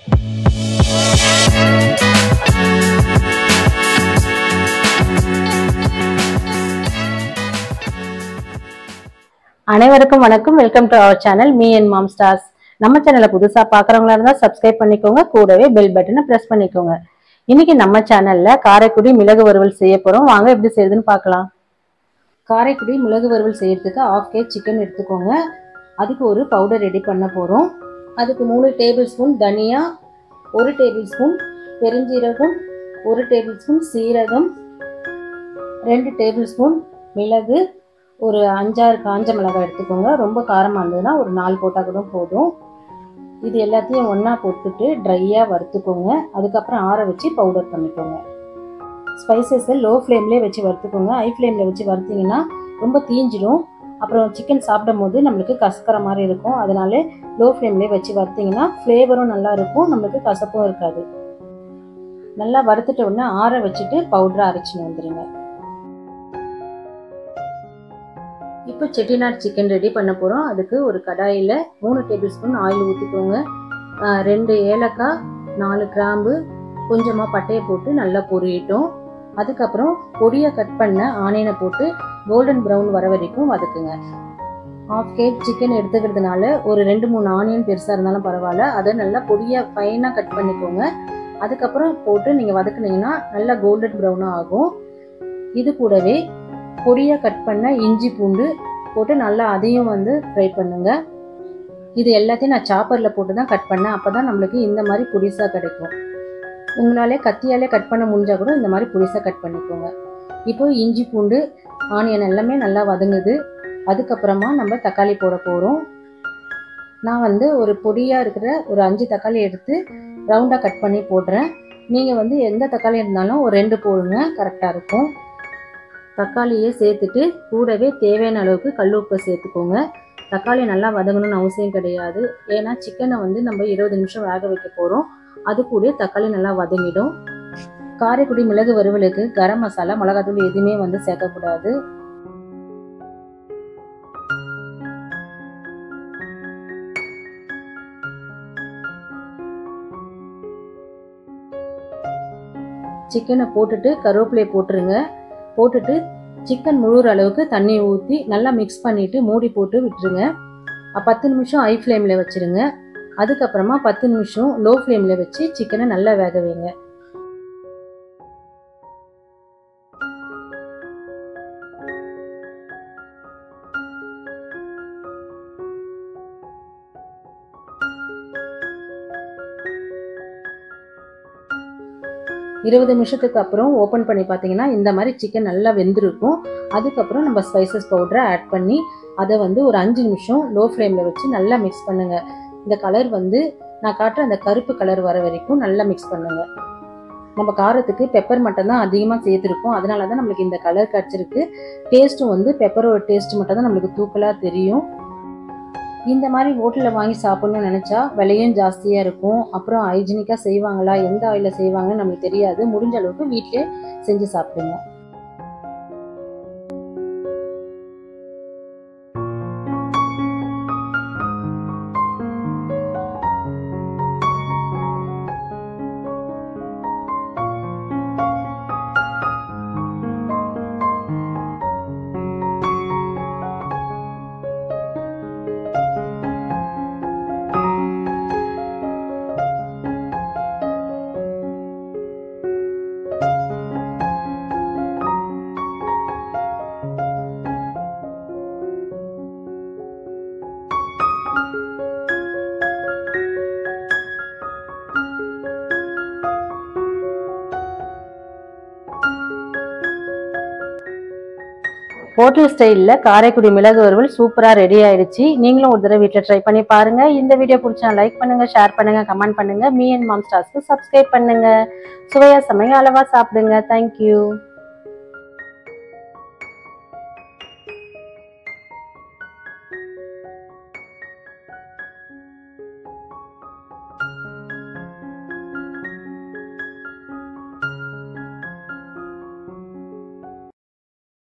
அனைவருக்கும் வணக்கம். Welcome to our channel me and mom stars. நம்ம சேனலை புதுசா பாக்குறவங்களா இருந்தா சப்ஸ்கிரைப் பண்ணிக்கோங்க, கூடவே பெல் பட்டனை பிரஸ் பண்ணிக்கோங்க. இன்னைக்கு நம்ம சேனல்ல காரைக்குடி மிளகு வறுவல் செய்ய போறோம். வாங்க எப்படி செய்யுதுன்னு பார்க்கலாம். காரைக்குடி மிளகு வறுவல் செய்யறதுக்கு 1/2 kg சிக்கன் எடுத்துக்கோங்க. அதுக்கு ஒரு பவுடர் ரெடி பண்ண போறோம். அதுக்கு 3 டேபிள் ஸ்பூன் தனியா, 1 டேபிள் ஸ்பூன் பெருஞ்சீரகம், 1 டேபிள் ஸ்பூன் சீரகம், 2 டேபிள் ஸ்பூன் மிளகு, ஒரு 5-6 காஞ்ச மிளகாய் எடுத்துக்கோங்க. ரொம்ப காரமாக இருந்ததுன்னா ஒரு 4 போட்டால் கூட போதும். இது எல்லாத்தையும் ஒன்றா போட்டுட்டு ட்ரையாக வறுத்துக்கோங்க. அதுக்கப்புறம் ஆற வச்சு பவுடர் பண்ணிக்கோங்க. ஸ்பைசஸை லோ ஃப்ளேம்லேயே வச்சு வறுத்துக்கோங்க. ஹை ஃப்ளேமில் வச்சு வறுத்திங்கன்னா ரொம்ப தீஞ்சிடும். அப்புறம் சிக்கன் சாப்பிடும் போது நம்மளுக்கு கசக்கிற மாதிரி இருக்கும். அதனால லோ ஃப்ளேம்லேயே வச்சு வறுத்திங்கன்னா ஃப்ளேவரும் நல்லா இருக்கும், நம்மளுக்கு கசப்பும் இருக்காது. நல்லா வறுத்துட்ட உடனே ஆற வச்சுட்டு பவுடரை அரைச்சின்னு வந்துடுங்க. இப்போ செட்டிநாடு சிக்கன் ரெடி பண்ண போகிறோம். அதுக்கு ஒரு கடாயில் 3 டேபிள் ஸ்பூன் ஆயில் ஊற்றிக்கோங்க. 2 ஏலக்காய், 4 கிராம்பு, கொஞ்சமாக பட்டையை போட்டு நல்லா பொரியட்டும். அதுக்கப்புறம் பொடியை கட் பண்ண ஆனியனை போட்டு கோல்டன் ப்ரௌன் வர வரைக்கும் வதக்குங்க. 1/2 kg சிக்கன் எடுத்துக்கிறதுனால ஒரு 2-3 ஆனியன் பெருசாக இருந்தாலும் பரவாயில்ல, அதை நல்லா பொடியாக ஃபைனாக கட் பண்ணிக்கோங்க. அதுக்கப்புறம் போட்டு நீங்கள் வதக்குனீங்கன்னா நல்லா கோல்டன் ப்ரௌனாக ஆகும். இது கூடவே பொடியாக கட் பண்ண இஞ்சி பூண்டு போட்டு நல்லா அதையும் ஃப்ரை பண்ணுங்க. இது எல்லாத்தையும் நான் சாப்பரில் போட்டு தான் கட் பண்ணேன். அப்போ தான் நம்மளுக்கு இந்த மாதிரி புடிசாக கிடைக்கும். உங்களாலே கத்தியாலே கட் பண்ண முடிஞ்சால் கூட இந்த மாதிரி புடிசாக கட் பண்ணிக்கோங்க. இப்போ இஞ்சி பூண்டு ஆனியன் எல்லாமே நல்லா வதங்குது. அதுக்கப்புறமா நம்ம தக்காளி போட போகிறோம். நான் ஒரு பொடியாக இருக்கிற ஒரு 5 தக்காளி எடுத்து ரவுண்டாக கட் பண்ணி போடுறேன். நீங்கள் எந்த தக்காளி இருந்தாலும் ஒரு 2 போடுங்க, கரெக்டாக இருக்கும். தக்காளியை சேர்த்துட்டு கூடவே தேவையான அளவுக்கு கல் உப்பை சேர்த்துக்கோங்க. தக்காளி நல்லா வதங்கணும்னு அவசியம் கிடையாது. ஏன்னா சிக்கனை நம்ம 20 நிமிஷம் வேக வைக்க போகிறோம். அது கூட தக்காளி நல்லா வதங்கிடும். காரைக்குடி மிளகு வறுவலுக்கு கரம் மசாலா, மிளகாத்தூள் எதுவுமே சேர்க்கக்கூடாது. சிக்கனை போட்டுட்டு கருவேப்பிலையை போட்டுருங்க. போட்டுட்டு சிக்கன் முழுகிற அளவுக்கு தண்ணி ஊற்றி நல்லா மிக்ஸ் பண்ணிவிட்டு மூடி போட்டு விட்டுருங்க. 10 நிமிஷம் ஹை ஃப்ளேமில் வச்சுருங்க. அதுக்கப்புறமா 10 நிமிஷம் லோ ஃப்ளேமில் வச்சு சிக்கனை நல்லா வேக வைங்க. இருபது நிமிஷத்துக்கு அப்புறம் ஓப்பன் பண்ணி பார்த்தீங்கன்னா இந்த மாதிரி சிக்கன் நல்லா வெந்திருக்கும். அதுக்கப்புறம் நம்ம ஸ்பைசஸ் பவுடரை ஆட் பண்ணி அதை ஒரு 5 நிமிஷம் லோ ஃப்ளேமில் வச்சு நல்லா மிக்ஸ் பண்ணுங்கள். இந்த கலர் நான் காட்டுற அந்த கருப்பு கலர் வர வரைக்கும் நல்லா மிக்ஸ் பண்ணுங்கள். நம்ம காரத்துக்கு பெப்பர் மட்டும் தான் அதிகமாக சேர்த்துருக்கோம். அதனால தான் நம்மளுக்கு இந்த கலர் கிடச்சிருக்கு. டேஸ்ட்டும் பெப்பரோட டேஸ்ட் மட்டும் தான் நம்மளுக்கு தூக்கலாக தெரியும். இந்த மாதிரி ஹோட்டலில் வாங்கி சாப்பிட்ணுன்னு நினச்சா விலையும் ஜாஸ்தியாக இருக்கும். அப்புறம் ஹைஜீனிக்காக செய்வாங்களா, எந்த ஆயிலில் செய்வாங்கன்னு நம்மளுக்கு தெரியாது. முடிஞ்ச அளவுக்கு வீட்டிலே செஞ்சு சாப்பிடுங்க. ஹோட்டல் ஸ்டைலில் காரைக்குடி மிளகு வறுவல் சூப்பராக ரெடி ஆயிடுச்சு. நீங்களும் ஒரு தடவை வீட்டில் ட்ரை பண்ணி பாருங்க. இந்த வீடியோ பிடிச்சா லைக் பண்ணுங்க, ஷேர் பண்ணுங்க, கமெண்ட் பண்ணுங்க. மீ அண்ட் மாம் ஸ்டார்ஸ்க்கு சப்ஸ்கிரைப் பண்ணுங்க. சுவையா சமைங்க, அளவா சாப்பிடுங்க. தேங்க்யூ.